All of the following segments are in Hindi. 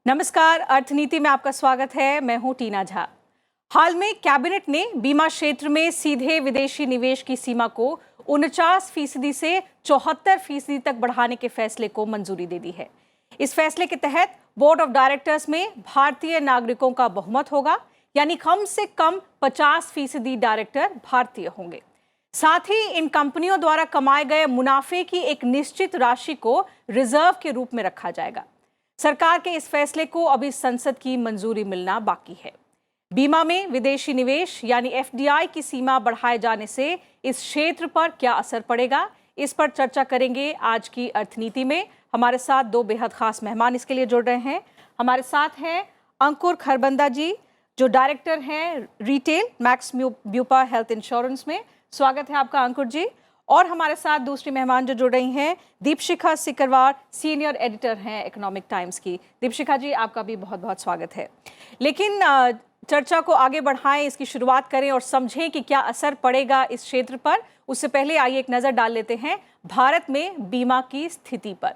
नमस्कार, अर्थनीति में आपका स्वागत है। मैं हूं टीना झा। हाल में कैबिनेट ने बीमा क्षेत्र में सीधे विदेशी निवेश की सीमा को 49% से 74% तक बढ़ाने के फैसले को मंजूरी दे दी है। इस फैसले के तहत बोर्ड ऑफ डायरेक्टर्स में भारतीय नागरिकों का बहुमत होगा, यानी कम से कम 50% डायरेक्टर भारतीय होंगे। साथ ही इन कंपनियों द्वारा कमाए गए मुनाफे की एक निश्चित राशि को रिजर्व के रूप में रखा जाएगा। सरकार के इस फैसले को अभी संसद की मंजूरी मिलना बाकी है। बीमा में विदेशी निवेश यानी एफडीआई की सीमा बढ़ाए जाने से इस क्षेत्र पर क्या असर पड़ेगा, इस पर चर्चा करेंगे आज की अर्थनीति में। हमारे साथ दो बेहद खास मेहमान इसके लिए जुड़ रहे हैं। हमारे साथ हैं अंकुर खरबंदा जी, जो डायरेक्टर हैं रिटेल मैक्स ब्यूपा हेल्थ इंश्योरेंस में। स्वागत है आपका अंकुर जी। और हमारे साथ दूसरी मेहमान जो जुड़ रही हैं दीपशिखा सिकरवार, सीनियर एडिटर हैं इकोनॉमिक टाइम्स की। दीपशिखा जी, आपका भी बहुत बहुत स्वागत है। लेकिन चर्चा को आगे बढ़ाएं, इसकी शुरुआत करें और समझें कि क्या असर पड़ेगा इस क्षेत्र पर। उससे पहले आइए एक नज़र डाल लेते हैं भारत में बीमा की स्थिति पर।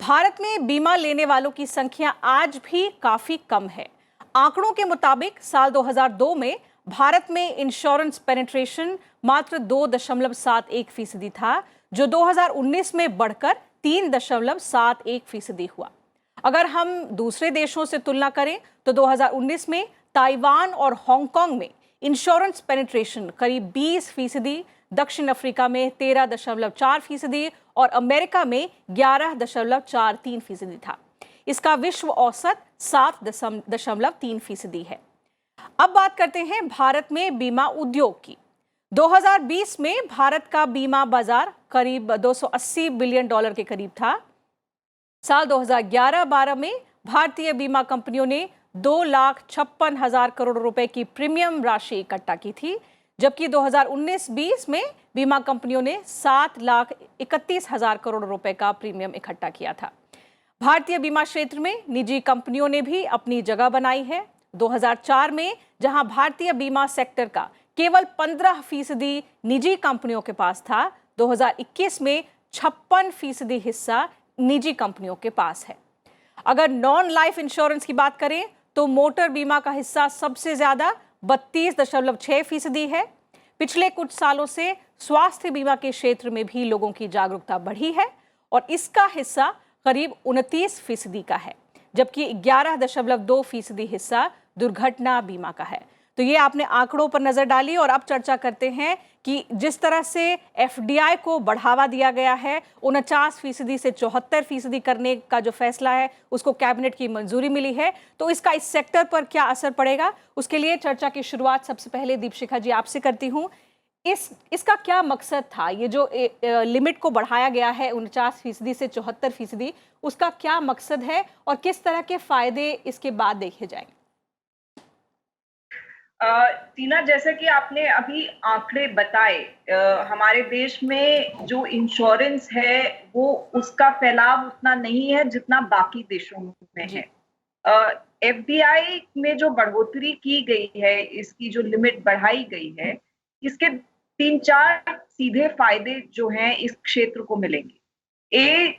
भारत में बीमा लेने वालों की संख्या आज भी काफ़ी कम है। आंकड़ों के मुताबिक साल 2002 में भारत में इंश्योरेंस पेनिट्रेशन मात्र 2.71% था, जो 2019 में बढ़कर 3.71% हुआ। अगर हम दूसरे देशों से तुलना करें तो 2019 में ताइवान और हांगकांग में इंश्योरेंस पेनिट्रेशन करीब 20%, दक्षिण अफ्रीका में 13.4% और अमेरिका में 11.43% था। इसका विश्व औसत 7.3% है। अब बात करते हैं भारत में बीमा उद्योग की। 2020 में भारत का बीमा बाजार करीब $280 बिलियन के करीब था। साल 2011-12 में भारतीय बीमा कंपनियों ने 2,56,000 करोड़ रुपए की प्रीमियम राशि इकट्ठा की थी, जबकि 2019-20 में बीमा कंपनियों ने 7,31,000 करोड़ रुपए का प्रीमियम इकट्ठा किया था। भारतीय बीमा क्षेत्र में निजी कंपनियों ने भी अपनी जगह बनाई है। 2004 में जहां भारतीय बीमा सेक्टर का केवल 15% निजी कंपनियों के पास था, 2021 में 56% हिस्सा निजी कंपनियों के पास है। अगर नॉन लाइफ इंश्योरेंस की बात करें तो मोटर बीमा का हिस्सा सबसे ज्यादा 32.6% है। पिछले कुछ सालों से स्वास्थ्य बीमा के क्षेत्र में भी लोगों की जागरूकता बढ़ी है और इसका हिस्सा करीब 29% का है, जबकि 11.2% हिस्सा दुर्घटना बीमा का है। तो ये आपने आंकड़ों पर नजर डाली और अब चर्चा करते हैं कि जिस तरह से एफडीआई को बढ़ावा दिया गया है, 49% से 74% करने का जो फैसला है उसको कैबिनेट की मंजूरी मिली है, तो इसका इस सेक्टर पर क्या असर पड़ेगा, उसके लिए चर्चा की शुरुआत सबसे पहले दीपशिखा जी आपसे करती हूँ। इसका क्या मकसद था? ये जो लिमिट को बढ़ाया गया है 49% से 74%, उसका क्या मकसद है और किस तरह के फायदे इसके बाद देखे जाएंगे? टीना, जैसे कि आपने अभी आंकड़े बताए, हमारे देश में जो इंश्योरेंस है वो उसका फैलाव उतना नहीं है जितना बाकी देशों में है। एफडीआई में जो बढ़ोतरी की गई है, इसकी जो लिमिट बढ़ाई गई है, इसके 3-4 सीधे फायदे जो हैं इस क्षेत्र को मिलेंगे।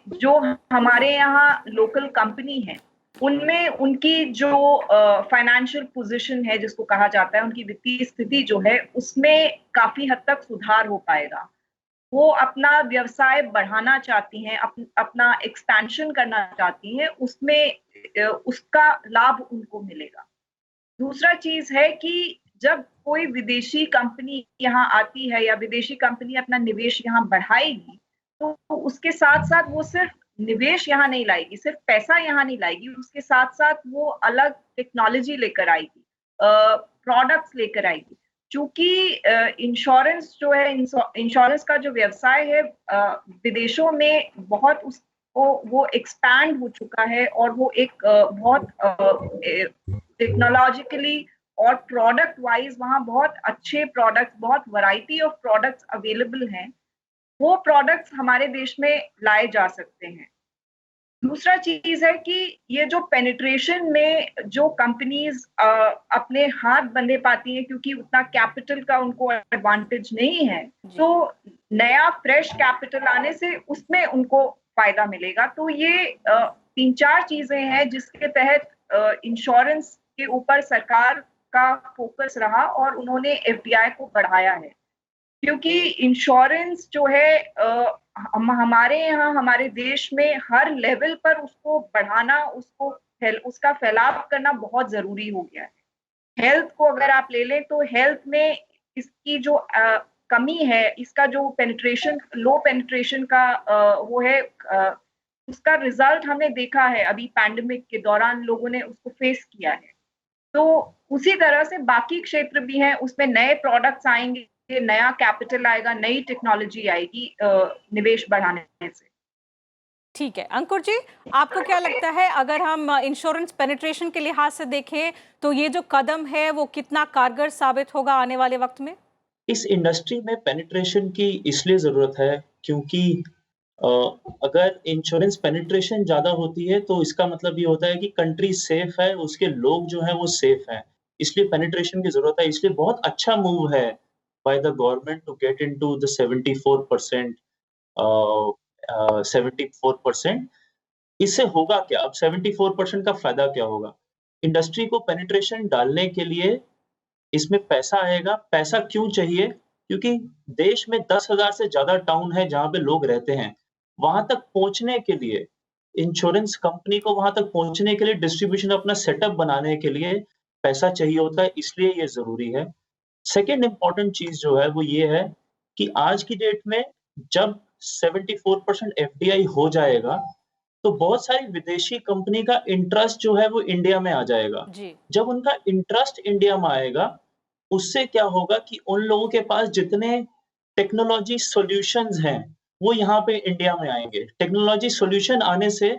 जो हमारे यहाँ लोकल कंपनी है उनमें उनकी जो फाइनेंशियल पोजीशन है, जिसको कहा जाता है, उनकी वित्तीय स्थिति जो है उसमें काफी हद तक सुधार हो पाएगा। वो अपना व्यवसाय बढ़ाना चाहती हैं, अपना एक्सपेंशन करना चाहती हैं, उसमें उसका लाभ उनको मिलेगा। दूसरा चीज है कि जब कोई विदेशी कंपनी यहाँ आती है या विदेशी कंपनी अपना निवेश यहाँ बढ़ाएगी, तो उसके साथ साथ वो सिर्फ निवेश यहाँ नहीं लाएगी, सिर्फ पैसा यहाँ नहीं लाएगी, उसके साथ साथ वो अलग टेक्नोलॉजी लेकर आएगी, प्रोडक्ट्स लेकर आएगी। चूंकि इंश्योरेंस जो है, इंश्योरेंस का जो व्यवसाय है विदेशों में बहुत वो एक्सपैंड हो चुका है और वो एक बहुत टेक्नोलॉजिकली और प्रोडक्ट वाइज वहाँ बहुत अच्छे प्रोडक्ट्स, बहुत वैरायटी ऑफ प्रोडक्ट्स अवेलेबल हैं। वो प्रोडक्ट्स हमारे देश में लाए जा सकते हैं। दूसरा चीज है कि ये जो पेनिट्रेशन में जो कंपनीज अपने हाथ बंधे पाती हैं, क्योंकि उतना कैपिटल का उनको एडवांटेज नहीं है, तो नया फ्रेश कैपिटल आने से उसमें उनको फायदा मिलेगा। तो ये तीन चार चीजें हैं जिसके तहत इंश्योरेंस के ऊपर सरकार का फोकस रहा और उन्होंने एफडीआई को बढ़ाया है। क्योंकि इंश्योरेंस जो है हमारे यहाँ हमारे देश में हर लेवल पर उसको बढ़ाना, उसका फैलाव करना बहुत जरूरी हो गया है। हेल्थ को अगर आप ले लें तो हेल्थ में इसकी जो कमी है, इसका जो पेनिट्रेशन, लो पेनिट्रेशन का वो है, उसका रिजल्ट हमने देखा है अभी पैंडेमिक के दौरान, लोगों ने उसको फेस किया है। तो उसी तरह से बाकी क्षेत्र भी हैं, उसमें नए प्रोडक्ट्स आएंगे, नया कैपिटल आएगा, नई टेक्नोलॉजी आएगी निवेश बढ़ाने से। ठीक है अंकुर जी, आपको क्या लगता है अगर हम इंश्योरेंस पेनिट्रेशन के लिहाज से देखें तो ये जो कदम है वो कितना कारगर साबित होगा आने वाले वक्त में? इस इंडस्ट्री में पेनिट्रेशन की इसलिए ज़रूरत है क्योंकि अ, अगर इंश्योरेंस पेनिट्रेशन ज़्यादा होती है तो इसका मतलब ये होता है कि कंट्री सेफ है, उसके लोग जो हैं वो सेफ हैं। इसलिए पेनिट्रेशन की ज़रूरत है, इसलिए बहुत अच्छा मूव है by the government to get into the 74% 74%। इससे होगा क्या? अब 74% का फ़ायदा क्या होगा? इंडस्ट्री को पेनिट्रेशन डालने के लिए इसमें पैसा आएगा। पैसा क्यों चाहिए? क्योंकि देश में 10,000 से ज़्यादा टाउन है जहाँ पे लोग रहते हैं। वहाँ तक पहुँचने के लिए, इंश्योरेंस कंपनी को वहाँ तक पहुँचने के लिए, डिस्ट्रीब्यूशन अपना सेटअप बनाने के लिए पैसा चाहिए होता है, इसलिए ये ज़रूरी है। सेकंड इम्पोर्टेंट चीज़ जो है वो ये है कि आज की डेट में जब 74% एफडीआई हो जाएगा, तो बहुत सारी विदेशी कंपनी का इंटरेस्ट जो है वो इंडिया में आ जाएगा। जी। जब उनका इंटरेस्ट इंडिया में आएगा, उससे क्या होगा कि उन लोगों के पास जितने टेक्नोलॉजी सॉल्यूशंस हैं, वो यहाँ पे इंडिया में आएँगे। टेक्नोलॉजी सॉल्यूशन आने से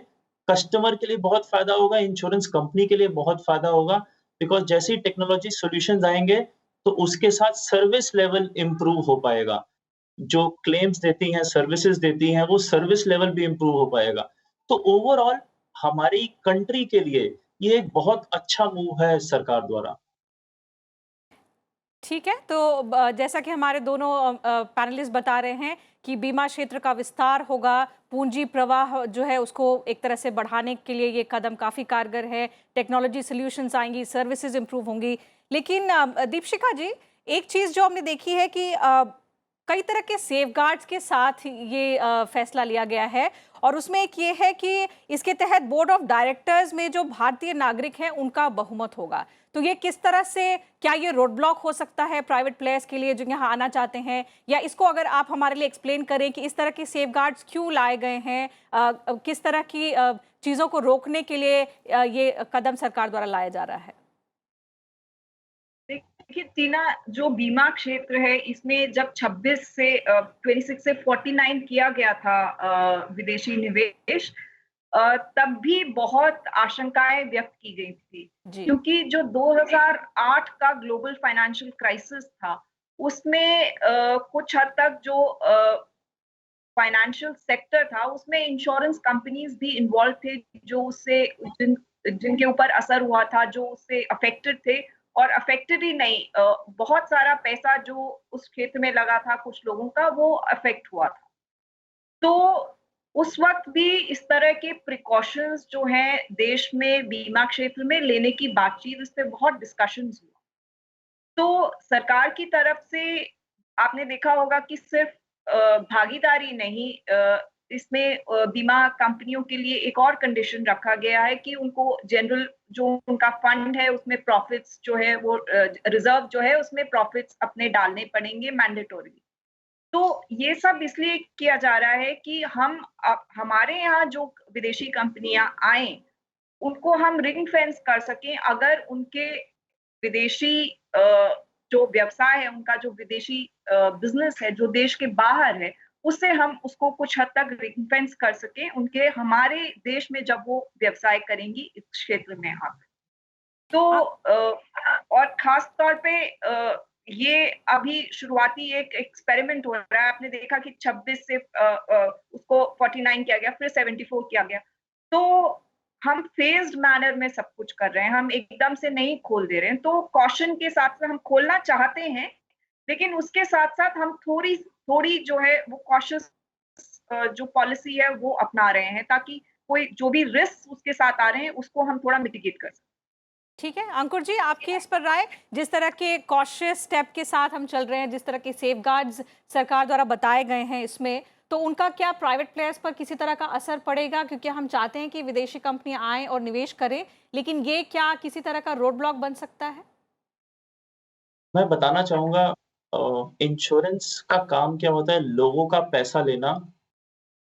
कस्टमर के लिए बहुत फ़ायदा होगा, इंश्योरेंस कंपनी के लिए बहुत फ़ायदा होगा, बिकॉज़ जैसे ही टेक्नोलॉजी सॉल्यूशंस आएँगे, तो उसके साथ सर्विस लेवल इम्प्रूव हो पाएगा। जो क्लेम्स देती हैं, सर्विसेज़ देती हैं, वो सर्विस लेवल भी इम्प्रूव हो पाएगा। तो ओवरऑल हमारी कंट्री के लिए ये एक बहुत अच्छा मूव है सरकार द्वारा। ठीक है, तो जैसा कि हमारे दोनों पैनलिस्ट बता रहे हैं कि बीमा क्षेत्र का विस्तार होगा, पूंजी प्रवाह जो है उसको एक तरह से बढ़ाने के लिए ये कदम काफ़ी कारगर है, टेक्नोलॉजी सॉल्यूशंस आएंगी, सर्विसेज इंप्रूव होंगी। लेकिन दीपशिखा जी, एक चीज़ जो हमने देखी है कि कई तरह के सेफगार्ड्स के साथ ये फैसला लिया गया है और उसमें एक ये है कि इसके तहत बोर्ड ऑफ डायरेक्टर्स में जो भारतीय नागरिक हैं उनका बहुमत होगा। तो ये किस तरह से, क्या ये रोड ब्लॉक हो सकता है प्राइवेट प्लेयर्स के लिए जो यहाँ आना चाहते हैं, या इसको अगर आप हमारे लिए एक्सप्लेन करें कि इस तरह के सेफगार्ड्स क्यों लाए गए हैं, किस तरह की चीज़ों को रोकने के लिए ये कदम सरकार द्वारा लाया जा रहा है? देखिए टीना, जो बीमा क्षेत्र है इसमें जब 26 से 26 से 49 किया गया था विदेशी निवेश, तब भी बहुत आशंकाएं व्यक्त की गई थी। जी। क्योंकि जो 2008 का ग्लोबल फाइनेंशियल क्राइसिस था, उसमें कुछ हद तक जो फाइनेंशियल सेक्टर था उसमें इंश्योरेंस कंपनीज भी इन्वॉल्व थे, जो उससे जिनके ऊपर असर हुआ था, जो उससे अफेक्टेड थे। और अफेक्टेड ही नहीं, बहुत सारा पैसा जो उस क्षेत्र में लगा था कुछ लोगों का, वो अफेक्ट हुआ था। तो उस वक्त भी इस तरह के प्रिकॉशंस जो हैं देश में बीमा क्षेत्र में लेने की बातचीत, इस पे बहुत डिस्कशंस हुआ। तो सरकार की तरफ से आपने देखा होगा कि सिर्फ भागीदारी नहीं, इसमें बीमा कंपनियों के लिए एक और कंडीशन रखा गया है कि उनको जनरल जो उनका फंड है उसमें प्रॉफिट्स जो है वो रिजर्व जो है उसमें प्रॉफिट्स अपने डालने पड़ेंगे मैंडेटोरी। तो ये सब इसलिए किया जा रहा है कि हमारे यहाँ जो विदेशी कंपनियां आए, उनको हम रिंग फेंस कर सकें। अगर उनके विदेशी जो व्यवसाय है, उनका जो विदेशी बिजनेस है जो देश के बाहर है, उससे हम उसको कुछ हद तक रिंग फेंस कर सकें उनके हमारे देश में जब वो व्यवसाय करेंगी इस क्षेत्र में। हाँ, तो और खास तौर पे ये अभी शुरुआती एक एक्सपेरिमेंट हो रहा है। आपने देखा कि 26 से उसको 49 किया गया, फिर 74 किया गया। तो हम फेज्ड मैनर में सब कुछ कर रहे हैं, हम एकदम से नहीं खोल दे रहे हैं। तो कॉशन के साथ से हम खोलना चाहते हैं, लेकिन उसके साथ-साथ हम थोड़ी-थोड़ी जो है वो कॉशियस जो पॉलिसी है वो अपना रहे हैं, ताकि कोई जो भी रिस्क उसके साथ आ रहे हैं उसको हम थोड़ा मिटिगेट कर सकते हैं। ठीक है अंकुर जी, आपकी इस पर राय। जिस तरह के कॉशियस स्टेप के साथ हम चल रहे हैं, जिस तरह के सेफगार्ड्स सरकार द्वारा बताए गए हैं इसमें, तो उनका क्या प्राइवेट प्लेयर्स पर किसी तरह का असर पड़ेगा? क्योंकि हम चाहते हैं कि विदेशी कंपनियां आएं और निवेश करें, लेकिन ये क्या किसी तरह का रोड ब्लॉक बन सकता है? मैं बताना चाहूँगा इंश्योरेंस का काम क्या होता है, लोगों का पैसा लेना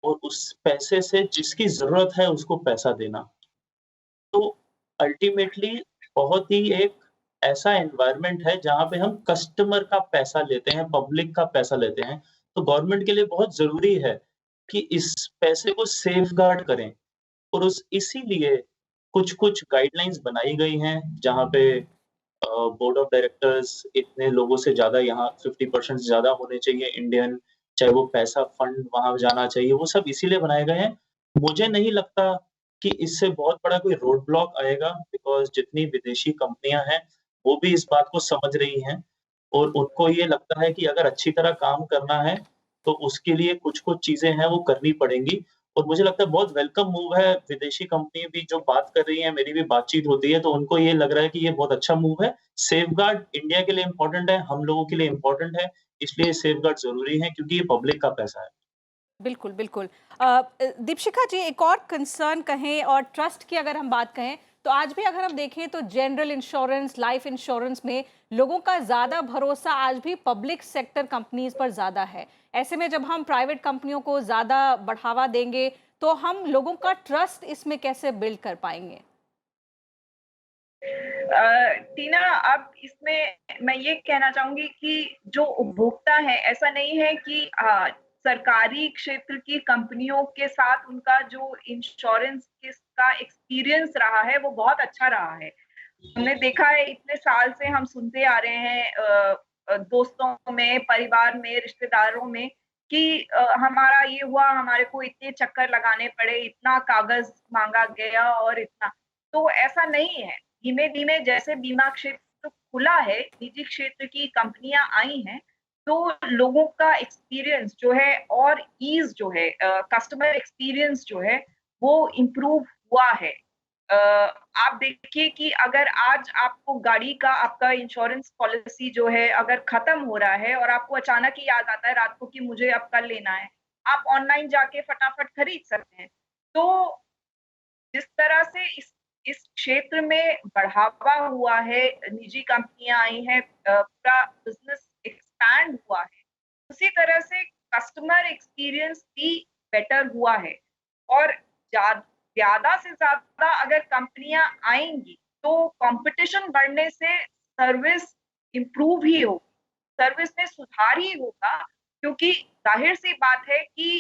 और उस पैसे से जिसकी ज़रूरत है उसको पैसा देना। तो अल्टीमेटली बहुत ही एक ऐसा एनवायरनमेंट है जहाँ पे हम कस्टमर का पैसा लेते हैं, पब्लिक का पैसा लेते हैं। तो गवर्नमेंट के लिए बहुत ज़रूरी है कि इस पैसे को सेफगार्ड करें और उस इसीलिए कुछ-कुछ गाइडलाइंस बनाई गई हैं, जहाँ पे बोर्ड ऑफ डायरेक्टर्स इतने लोगों से ज़्यादा यहाँ 50% से ज़्यादा होने चाहिए इंडियन, चाहे वो पैसा फंड वहाँ जाना चाहिए, वो सब इसीलिए बनाए गए हैं। मुझे नहीं लगता कि इससे बहुत बड़ा कोई रोड ब्लॉक आएगा बिकॉज़ जितनी विदेशी कंपनियाँ हैं, वो भी इस बात को समझ रही हैं और उनको ये लगता है कि अगर अच्छी तरह काम करना है, तो उसके लिए कुछ-कुछ चीज़ें हैं वो करनी पड़ेंगी और मुझे लगता है बहुत वेलकम मूव है, विदेशी कंपनी भी जो बात कर रही हैं, मेरी भी बातचीत होती है, तो उनको ये लग रहा है कि ये बहुत अच्छा मूव है। सेफगार्ड इंडिया के लिए इम्पोर्टेंट है, हम लोगों के लिए इम्पोर्टेंट है, इसलिए सेफगार्ड ज़रूरी है क्योंकि ये पब्लिक का पैसा है। बिल्कुल, बिल्कुल। दीपशिखा जी, एक और कंसर्न कहें और ट्रस्ट की अगर हम बात कहें, तो आज भी अगर हम देखें तो जनरल इंश्योरेंस, लाइफ इंश्योरेंस में लोगों का ज़्यादा भरोसा आज भी पब्लिक सेक्टर कंपनीज़ पर ज़्यादा है। ऐसे में जब हम प्राइवेट कंपनियों को ज़्यादा बढ़ावा देंगे, तो हम लोगों का ट्रस्ट इसमें कैसे बिल्ड कर पाएँगे? टीना, अब इसमें मैं ये कहना चाहूँगी कि जो उपभोक्ता है, ऐसा नहीं है कि सरकारी क्षेत्र की कंपनियों के साथ उनका जो इंश्योरेंस का एक्सपीरियंस रहा है, वो बहुत अच्छा रहा है। हमने देखा है इतने साल से हम सुनते आ रहे हैं दोस्तों में, परिवार में, रिश्तेदारों में कि हमारा ये हुआ, हमारे को इतने चक्कर लगाने पड़े, इतना कागज़ माँगा गया और इतना। तो ऐसा नहीं है। धीमे-धीमे जैसे बीमा क्षेत्र खुला है, निजी क्षेत्र की कंपनियाँ आई हैं, तो लोगों का एक्सपीरियंस जो है और ईज़ जो है कस्टमर एक्सपीरियंस जो है, वो इम्प्रूव हुआ है। आप देखिए कि अगर आज आपको गाड़ी का आपका इंश्योरेंस पॉलिसी जो है अगर खत्म हो रहा है और आपको अचानक ही याद आता है रात को कि मुझे अब कल लेना है, आप ऑनलाइन जाके फटाफट खरीद सकते हैं। तो जिस तरह से इस क्षेत्र में बढ़ावा हुआ है, निजी कंपनियाँ आई हैं, पूरा बिज़नेस एक्सपैंड हुआ है, उसी तरह से कस्टमर एक्सपीरियंस भी बेटर हुआ है और ज़्यादा से ज़्यादा अगर कंपनियाँ आएँगी, तो कॉम्पिटिशन बढ़ने से सर्विस इम्प्रूव ही होगी, सर्विस में सुधार ही होगा क्योंकि ज़ाहिर-सी बात है कि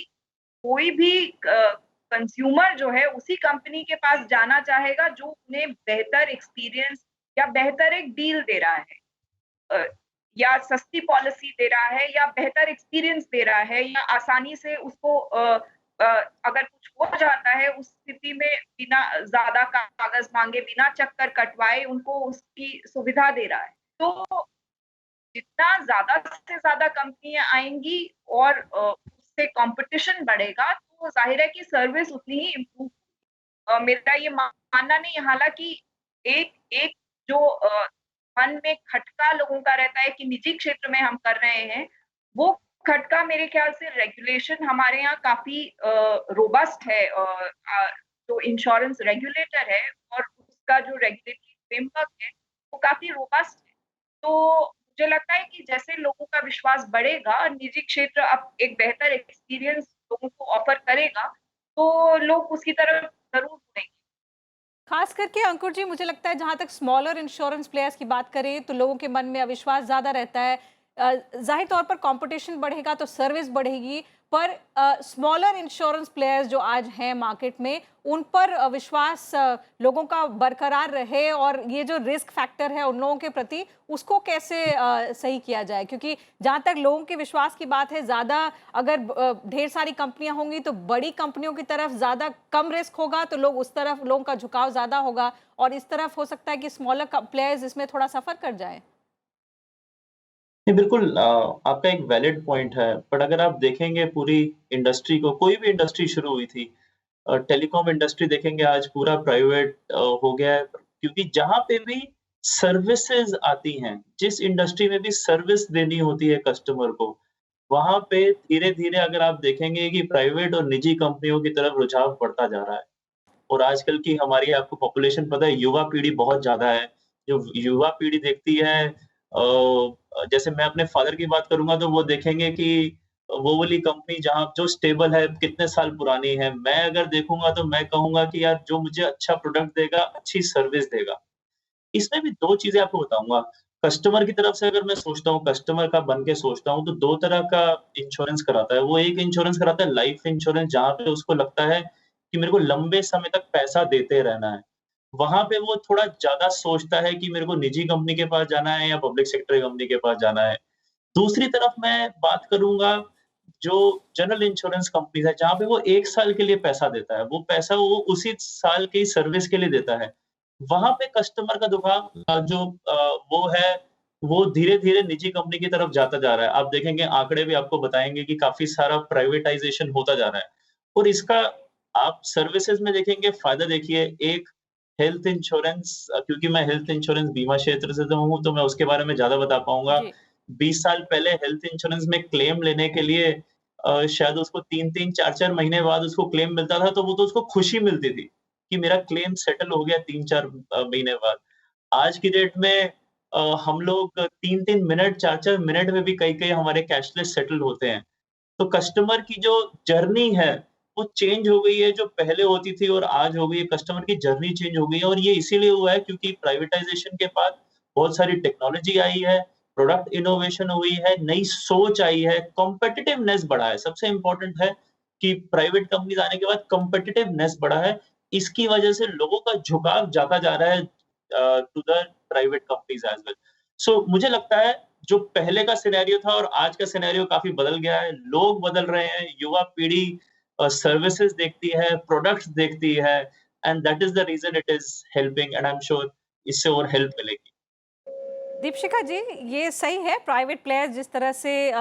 कोई भी कंज्यूमर जो है उसी कंपनी के पास जाना चाहेगा जो उन्हें बेहतर एक्सपीरियंस या बेहतर एक डील दे रहा है अ, या सस्ती पॉलिसी दे रहा है या बेहतर एक्सपीरियंस दे रहा है या आसानी से उसको अ, अगर कुछ हो जाता है उस स्थिति में बिना ज़्यादा कागज़ माँगे, बिना चक्कर कटवाए उनको उसकी सुविधा दे रहा है। तो जितना ज़्यादा से ज़्यादा कंपनियाँ आएँगी और उससे कॉम्पिटिशन बढ़ेगा, तो ज़ाहिर है कि सर्विस उतनी ही इम्प्रूव मेरा ये मानना नहीं है हालाँकि एक एक जो मन में खटका लोगों का रहता है कि निजी क्षेत्र में हम कर रहे हैं, वो खटका मेरे ख्याल से रेगुलेशन हमारे यहाँ काफ़ी रोबस्ट है जो इंश्योरेंस रेगुलेटर है और उसका जो रेगुलेटरी फ्रेमवर्क है, वो काफ़ी रोबस्ट है। तो मुझे लगता है कि जैसे लोगों का विश्वास बढ़ेगा, निजी क्षेत्र अब एक बेहतर एक्सपीरियंस लोगों को ऑफर करेगा, तो लोग उसकी तरफ ज़रूर मुड़ेंगे। खास करके अंकुर जी, मुझे लगता है जहां तक स्मॉलर इंश्योरेंस प्लेयर्स की बात करें तो लोगों के मन में अविश्वास ज़्यादा रहता है। जाहिर तौर पर कंपटीशन बढ़ेगा तो सर्विस बढ़ेगी, पर स्मॉलर इंश्योरेंस प्लेयर्स जो आज हैं मार्केट में, उन पर विश्वास लोगों का बरकरार रहे और ये जो रिस्क फैक्टर है उन लोगों के प्रति, उसको कैसे सही किया जाए? क्योंकि जहाँ तक लोगों के विश्वास की बात है, ज़्यादा अगर ढेर सारी कंपनियां होंगी तो बड़ी कंपनियों की तरफ ज़्यादा कम रिस्क होगा, तो लोग उस तरफ लोगों का झुकाव ज़्यादा होगा और इस तरफ हो सकता है कि स्मॉलर प्लेयर्स इसमें थोड़ा सफ़र कर जाए। नहीं, बिल्कुल आपका एक वैलिड पॉइंट है, बट अगर आप देखेंगे पूरी इंडस्ट्री को, कोई भी इंडस्ट्री शुरू हुई थी, टेलीकॉम इंडस्ट्री देखेंगे आज पूरा प्राइवेट हो गया है, क्योंकि जहाँ पे भी सर्विसेज आती हैं, जिस इंडस्ट्री में भी सर्विस देनी होती है कस्टमर को, वहाँ पे धीरे-धीरे अगर आप देखेंगे कि प्राइवेट और निजी कंपनियों की तरफ रुझाव बढ़ता जा रहा है। और आजकल की हमारी आपको पॉपुलेशन पता है, युवा पीढ़ी बहुत ज़्यादा है। जो युवा पीढ़ी देखती है जैसे मैं अपने फादर की बात करूँगा तो वो देखेंगे कि वो वाली कंपनी जहाँ जो स्टेबल है, कितने साल पुरानी है। मैं अगर देखूँगा तो मैं कहूँगा कि यार जो मुझे अच्छा प्रोडक्ट देगा, अच्छी सर्विस देगा। इसमें भी 2 चीज़ें आपको बताऊँगा। कस्टमर की तरफ से अगर मैं सोचता हूँ, कस्टमर का बन के सोचता हूँ, तो 2 तरह का इंश्योरेंस कराता है। वो एक इंश्योरेंस कराता है लाइफ इंश्योरेंस, जहाँ पे उसको लगता है कि मेरे को लंबे समय तक पैसा देते रहना है। वहाँ पे वो थोड़ा ज़्यादा सोचता है कि मेरे को निजी कंपनी के पास जाना है या पब्लिक सेक्टर कंपनी के पास जाना है। दूसरी तरफ मैं बात करूँगा, जो जनरल इंश्योरेंस कंपनीज़ है, जहाँ पे वो 1 साल के लिए पैसा देता है। वो पैसा वो उसी साल की सर्विस के लिए देता है। वहाँ पे कस्टमर का झुकाव वो है, वो धीरे-धीरे निजी कंपनी की तरफ जाता जा रहा है। आप देखेंगे आंकड़े भी आपको बताएँगे कि काफ़ी सारा प्राइवेटाइज़ेशन होता जा रहा है। और इसका आप सर्विसेज़ में देखेंगे फ़ायदा देखिए, एक हेल्थ इंश्योरेंस, क्योंकि मैं हेल्थ इंश्योरेंस बीमा क्षेत्र से तो हूँ, तो मैं उसके बारे में ज़्यादा बता पाऊँगा। जी। 20 साल पहले हेल्थ इंश्योरेंस में क्लेम लेने के लिए शायद उसको 3-3 4-4 महीने बाद उसको क्लेम मिलता था, तो वो तो उसको खुशी मिलती थी कि मेरा क्लेम सेटल हो गया 3-4 महीने बाद। आज की डेट में हम लोग 3-3 मिनट, 4-4 मिनट में भी कई-कई हमारे कैशलेस सेटल होते हैं। तो कस्टमर की जो जर्नी है, वो चेंज हो गई है, जो पहले होती थी और आज हो गई है, कस्टमर की जर्नी चेंज हो गई है और ये इसीलिए हुआ है क्योंकि प्राइवेटाइज़ेशन के बाद बहुत सारी टेक्नोलॉजी आई है, प्रोडक्ट इनोवेशन हुई है, नई सोच आई है, कॉम्पिटिटिवनेस बढ़ा है। सबसे इम्पोर्टेंट है कि प्राइवेट कंपनीज़ आने के बाद कॉम्पिटिटिवनेस बढ़ा है। इसकी वजह से लोगों का झुकाव जाता जा रहा है to the private companies as well. So मुझे लगता है जो पहले का सिनेरियो था और आज का सिनेरियो काफ़ी बदल गया है। लोग बदल रहे हैं, युवा पीढ़ी सर्विसेज़ देखती है, प्रोडक्ट्स देखती है, and that is the reason it is helping, and I am sure इससे और हेल्प मिलेगी। दीपशिखा जी, ये सही है, प्राइवेट प्लेयर्स जिस तरह से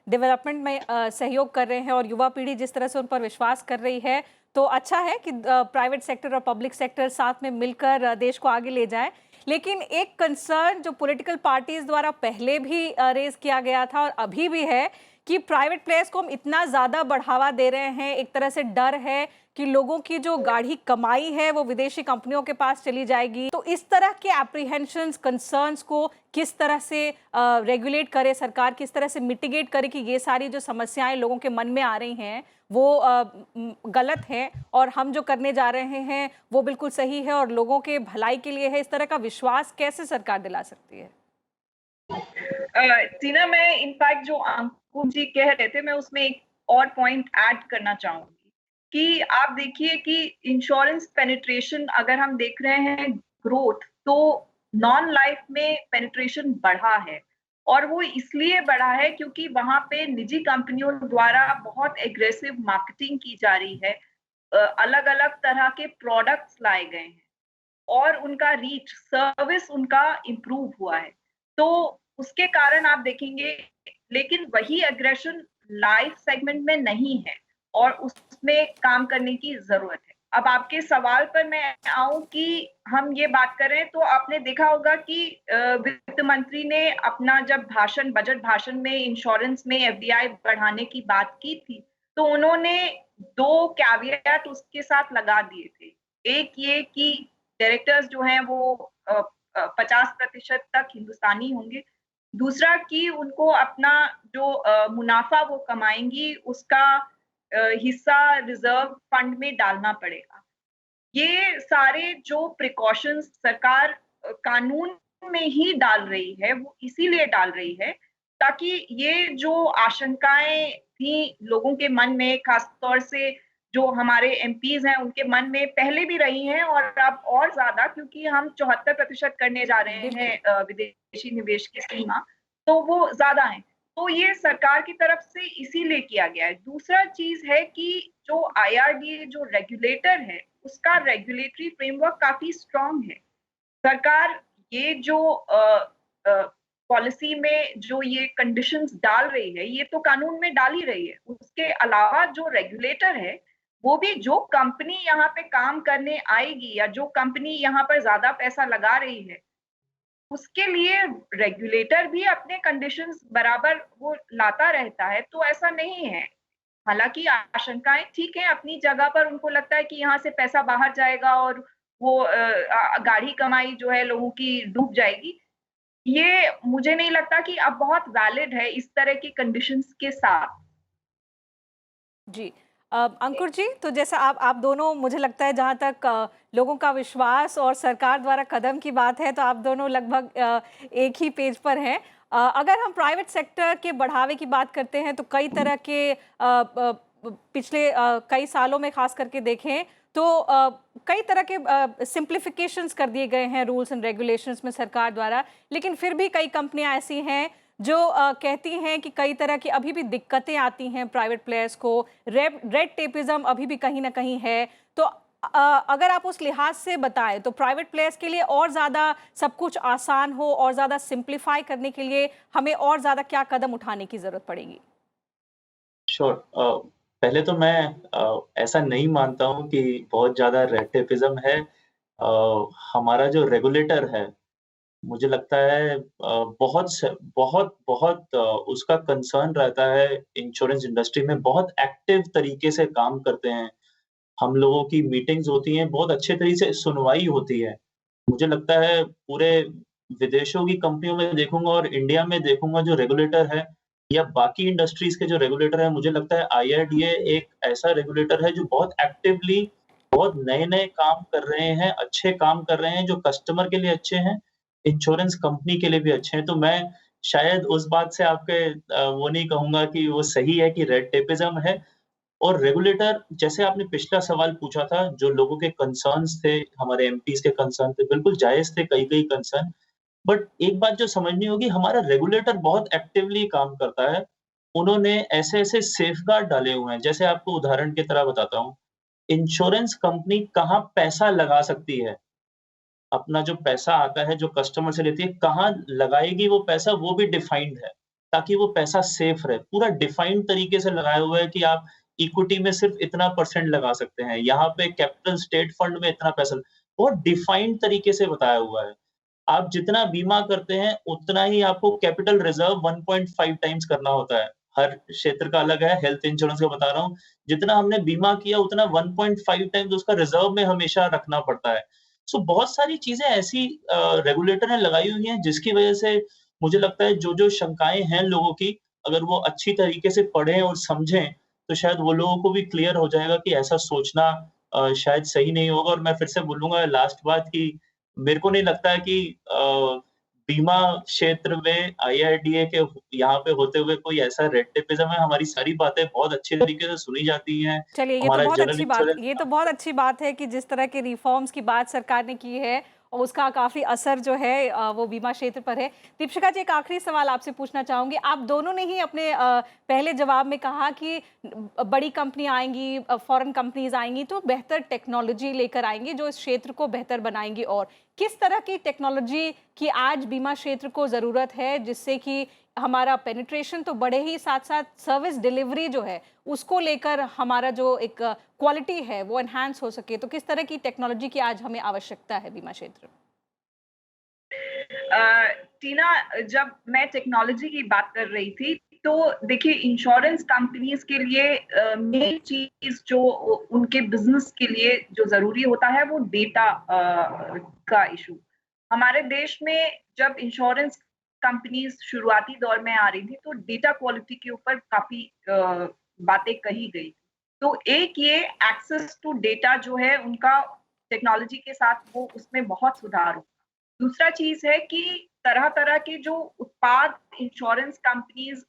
डेवलपमेंट में सहयोग कर रहे हैं और युवा पीढ़ी जिस तरह से उन पर विश्वास कर रही है, तो अच्छा है कि प्राइवेट सेक्टर और पब्लिक सेक्टर साथ में मिलकर देश को आगे ले जाए। लेकिन एक कंसर्न जो पॉलिटिकल पार्टीज द्वारा पहले भी रेज किया गया था और अभी भी है कि प्राइवेट प्लेयर्स को हम इतना ज़्यादा बढ़ावा दे रहे हैं, एक तरह से डर है कि लोगों की जो गाढ़ी कमाई है वो विदेशी कंपनियों के पास चली जाएगी। तो इस तरह के एप्रीहेंशंस, कंसर्न्स को किस तरह से रेगुलेट करे सरकार, किस तरह से मिटिगेट करे कि ये सारी जो समस्याएं लोगों के मन में आ रही हैं वो गलत है और हम जो करने जा रहे हैं वो बिल्कुल सही है और लोगों के भलाई के लिए है। इस तरह का विश्वास कैसे सरकार दिला सकती है? टीना, मैं इनफैक्ट जो अंकुर जी कह रहे थे, मैं उसमें एक और पॉइंट ऐड करना चाहूंगी कि आप देखिए कि इंश्योरेंस पेनिट्रेशन अगर हम देख रहे हैं ग्रोथ, तो नॉन लाइफ में पेनिट्रेशन बढ़ा है और वो इसलिए बढ़ा है क्योंकि वहां पे निजी कंपनियों द्वारा बहुत एग्रेसिव मार्केटिंग की जा रही है, अलग अलग तरह के प्रोडक्ट्स लाए गए हैं और उनका रीच, सर्विस उनका इम्प्रूव हुआ है। तो उसके कारण आप देखेंगे, लेकिन वही एग्रेशन लाइफ सेगमेंट में नहीं है और उसमें काम करने की जरूरत है। अब आपके सवाल पर मैं आऊं कि हम ये बात करें, तो आपने देखा होगा कि वित्त मंत्री ने अपना जब बजट भाषण में इंश्योरेंस में एफडीआई बढ़ाने की बात की थी, तो उन्होंने 2 कैविएट उसके साथ लगा दिए थे। एक ये कि डायरेक्टर्स जो हैं वो 50% तक हिंदुस्तानी होंगे। दूसरा कि उनको अपना जो मुनाफा वो कमाएंगी उसका हिस्सा रिजर्व फंड में डालना पड़ेगा। ये सारे जो प्रिकॉशंस सरकार कानून में ही डाल रही है, वो इसीलिए डाल रही है ताकि ये जो आशंकाएं थी लोगों के मन में, खासतौर से जो हमारे एमपीज हैं उनके मन में पहले भी रही हैं और अब और ज्यादा, क्योंकि हम 74% करने जा रहे हैं विदेशी निवेश की सीमा, तो वो ज्यादा है। तो ये सरकार की तरफ से इसीलिए किया गया है। दूसरा चीज है कि जो आईआरडीए जो रेगुलेटर है, उसका रेगुलेटरी फ्रेमवर्क काफी स्ट्रांग है। सरकार ये जो पॉलिसी में जो ये कंडीशंस डाल रही है, ये तो कानून में डाल ही रही है। उसके अलावा जो रेगुलेटर है वो भी जो कंपनी यहाँ पे काम करने आएगी या जो कंपनी यहाँ पर ज्यादा पैसा लगा रही है, उसके लिए रेगुलेटर भी अपने कंडीशंस बराबर वो लाता रहता है। तो ऐसा नहीं है। हालांकि आशंकाएं ठीक है अपनी जगह पर, उनको लगता है कि यहाँ से पैसा बाहर जाएगा और वो गाढ़ी कमाई जो है लोगों की डूब जाएगी। ये मुझे नहीं लगता कि अब बहुत वैलिड है इस तरह की कंडीशंस के साथ। जी। अंकुर जी, तो जैसा आप दोनों, मुझे लगता है जहाँ तक लोगों का विश्वास और सरकार द्वारा कदम की बात है, तो आप दोनों लगभग एक ही पेज पर हैं। अगर हम प्राइवेट सेक्टर के बढ़ावे की बात करते हैं तो कई तरह के पिछले कई सालों में खास करके देखें तो कई तरह के सिंप्लीफिकेशंस कर दिए गए हैं रूल्स एंड रेगुलेशंस में सरकार द्वारा, लेकिन फिर भी कई कंपनियां ऐसी हैं जो कहती हैं कि कई तरह की अभी भी दिक्कतें आती हैं प्राइवेट प्लेयर्स को, रेड टेपिज्म अभी भी कहीं ना कहीं है। तो अगर आप उस लिहाज से बताएं तो प्राइवेट प्लेयर्स के लिए और ज़्यादा सब कुछ आसान हो और ज़्यादा सिंप्लीफाई करने के लिए हमें और ज़्यादा क्या कदम उठाने की ज़रूरत पड़ेगी? श्योर। पहले तो मैं ऐसा नहीं मानता हूँ कि बहुत ज़्यादा रेड टेपिज्म है। हमारा जो रेगुलेटर है, मुझे लगता है बहुत उसका कंसर्न रहता है इंश्योरेंस इंडस्ट्री में, बहुत एक्टिव तरीके से काम करते हैं। हम लोगों की मीटिंग्स होती हैं, बहुत अच्छे तरीके से सुनवाई होती है। मुझे लगता है पूरे विदेशों की कंपनियों में देखूँगा और इंडिया में देखूँगा जो रेगुलेटर है या बाकी इंडस्ट्रीज़ के जो रेगुलेटर हैं, मुझे लगता है आईआरडीए एक ऐसा रेगुलेटर है जो बहुत एक्टिवली बहुत नए-नए काम कर रहे हैं, अच्छे काम कर रहे हैं जो कस्टमर के लिए अच्छे हैं, इंश्योरेंस कंपनी के लिए भी अच्छे हैं। तो मैं शायद उस बात से आपके वो नहीं कहूँगा कि वो सही है कि रेड टेपिज्म है। और रेगुलेटर, जैसे आपने पिछला सवाल पूछा था, जो लोगों के कंसर्न्स थे, हमारे एमपीज़ के कंसर्न थे, बिल्कुल जायज़ थे कई-कई कंसर्न। बट एक बात जो समझनी होगी, हमारा रेगुलेटर बहुत एक्टिवली काम करता है। उन्होंने ऐसे-ऐसे सेफगार्ड डाले हुए हैं, जैसे आपको उदाहरण की तरह बताता हूँ, इंश्योरेंस कंपनी कहाँ पैसा लगा सकती है, अपना जो पैसा आता है, जो कस्टमर से लेती है, कहाँ लगाएगी वो पैसा, वो भी डिफाइंड है, ताकि वो पैसा सेफ रहे। पूरा डिफाइंड तरीके से लगाया हुआ है कि आप इक्विटी में सिर्फ़ इतना परसेंट लगा सकते हैं, यहाँ पे कैपिटल स्टेट फंड में इतना पैसा, बहुत डिफाइंड तरीके से बताया हुआ है। आप जितना बीमा करते हैं, उतना ही आपको कैपिटल रिज़र्व 1.5 टाइम्स करना होता है। हर क्षेत्र का अलग है, हेल्थ इंश्योरेंस का बता रहा हूँ। जितना हमने बीमा किया, उतना 1.5 टाइम्स उसका रिज़र्व में हमेशा रखना पड़ता है। सो बहुत सारी चीज़ें ऐसी रेगुलेटर ने लगाई हुई हैं, जिसकी वजह से मुझे लगता है जो-जो शंकाएँ हैं लोगों की, अगर वो अच्छी तरीके से पढ़ें और समझें, तो शायद वो लोगों को भी क्लियर हो जाएगा कि ऐसा सोचना शायद सही नहीं होगा। और मैं फिर से बोलूँगा लास्ट बात कि मेरे को नहीं लगता है कि बीमा क्षेत्र में आईआरडीए के यहाँ पे होते हुए कोई ऐसा रेड टेपिज्म है। हमारी सारी बातें बहुत अच्छे तरीके से सुनी जाती हैं। चलिए, हमारा जनरल इंश्योरेंस ये तो बहुत अच्छी बात है कि जिस तरह के रिफॉर्म्स की बात सरकार ने की है और उसका काफ़ी असर जो है वो बीमा क्षेत्र पर है। दीपशिखा जी, एक आखिरी सवाल आपसे पूछना चाहूँगी। आप दोनों ने ही अपने पहले जवाब में कहा कि बड़ी कंपनी आएँगी, फ़ॉरेन कंपनीज़ आएँगी तो बेहतर टेक्नोलॉजी लेकर आएँगी जो इस क्षेत्र को बेहतर बनाएँगी। और किस तरह की टेक्नोलॉजी की आज बीमा क्षेत्र को ज़रूरत है जिससे कि हमारा पेनिट्रेशन तो बढ़े ही, साथ-साथ सर्विस डिलीवरी जो है उसको लेकर हमारा जो एक क्वालिटी है वो एनहांस हो सके? तो किस तरह की टेक्नोलॉजी की आज हमें आवश्यकता है बीमा क्षेत्र? टीना, जब मैं टेक्नोलॉजी की बात कर रही थी, तो देखिए इंश्योरेंस कंपनीज के लिए मेन चीज जो उनके बिजनेस के लिए जो जरूरी होता है वो डेटा का इशू। हमारे देश में जब इंश्योरेंस कंपनीज शुरुआती दौर में आ रही थी तो डेटा क्वालिटी के ऊपर काफी बातें कही गई। तो एक ये एक्सेस टू डेटा जो है उनका टेक्नोलॉजी के साथ वो उसमें बहुत सुधार हो। दूसरा चीज है कि तरह-तरह के जो उत्पाद इंश्योरेंस कंपनीज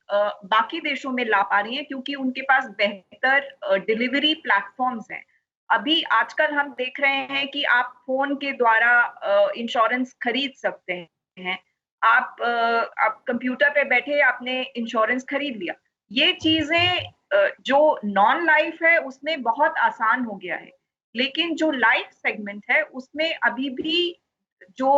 बाकी देशों में ला पा रही हैं क्योंकि उनके पास बेहतर डिलीवरी प्लेटफॉर्म्स हैं। अभी आजकल हम देख रहे हैं कि आप फ़ोन के द्वारा इंश्योरेंस खरीद सकते हैं। आप कंप्यूटर पे बैठे आपने इंश्योरेंस खरीद लिया। ये चीज़ें जो नॉन लाइफ है उसमें बहुत आसान हो गया है। लेकिन जो लाइफ सेगमेंट है उसमें अभी भी जो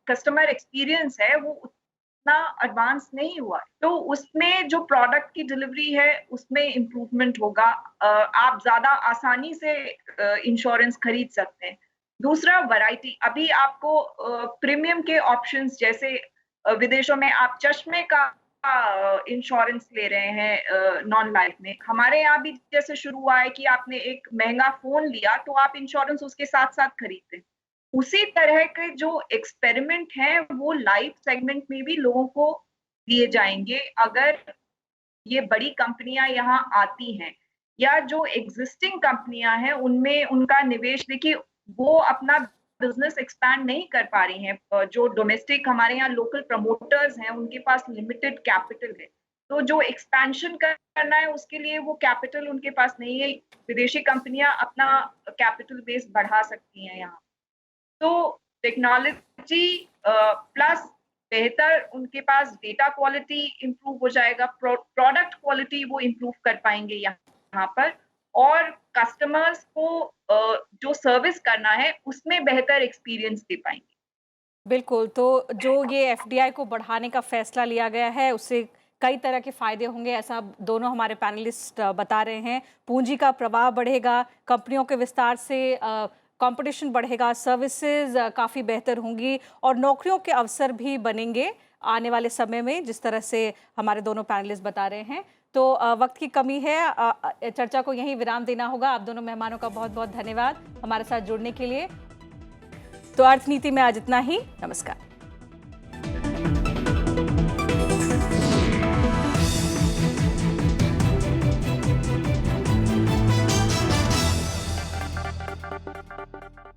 कस्टमर एक्सपीरियंस है वो इतना एडवांस नहीं हुआ है। तो उसमें जो प्रोडक्ट की डिलीवरी है उसमें इम्प्रूवमेंट होगा। आप ज्यादा आसानी से इंश्योरेंस खरीद सकते हैं। दूसरा, वैरायटी। अभी आपको प्रीमियम के ऑप्शंस, जैसे विदेशों में आप चश्मे का इंश्योरेंस ले रहे हैं नॉन लाइफ में, हमारे यहाँ भी जैसे शुरू हुआ है कि आपने एक महंगा फोन लिया तो आप इंश्योरेंस उसके साथ साथ खरीदते हैं। उसी तरह के जो एक्सपेरिमेंट हैं वो लाइफ सेगमेंट में भी लोगों को दिए जाएंगे अगर ये बड़ी कंपनियां यहाँ आती हैं, या जो एग्जिस्टिंग कंपनियां हैं उनमें उनका निवेश। देखिए, वो अपना बिजनेस एक्सपैंड नहीं कर पा रही हैं। जो डोमेस्टिक हमारे यहाँ लोकल प्रमोटर्स हैं उनके पास लिमिटेड कैपिटल है, तो जो एक्सपेंशन करना है उसके लिए वो कैपिटल उनके पास नहीं है। विदेशी कंपनियां अपना कैपिटल बेस बढ़ा सकती हैं यहाँ। तो टेक्नोलॉजी प्लस बेहतर उनके पास डेटा क्वालिटी इंप्रूव हो जाएगा, प्रोडक्ट क्वालिटी वो इंप्रूव कर पाएंगे यहाँ पर, और कस्टमर्स को जो सर्विस करना है उसमें बेहतर एक्सपीरियंस दे पाएंगे। बिल्कुल, तो जो ये एफडीआई को बढ़ाने का फैसला लिया गया है उससे कई तरह के फायदे होंगे, ऐसा दोनों हमारे पैनलिस्ट बता रहे हैं। पूंजी का प्रवाह बढ़ेगा, कंपनियों के विस्तार से कंपटीशन बढ़ेगा, सर्विसेज काफ़ी बेहतर होंगी और नौकरियों के अवसर भी बनेंगे आने वाले समय में, जिस तरह से हमारे दोनों पैनलिस्ट बता रहे हैं। तो वक्त की कमी है, चर्चा को यहीं विराम देना होगा। आप दोनों मेहमानों का बहुत बहुत धन्यवाद हमारे साथ जुड़ने के लिए। तो अर्थनीति में आज इतना ही। नमस्कार।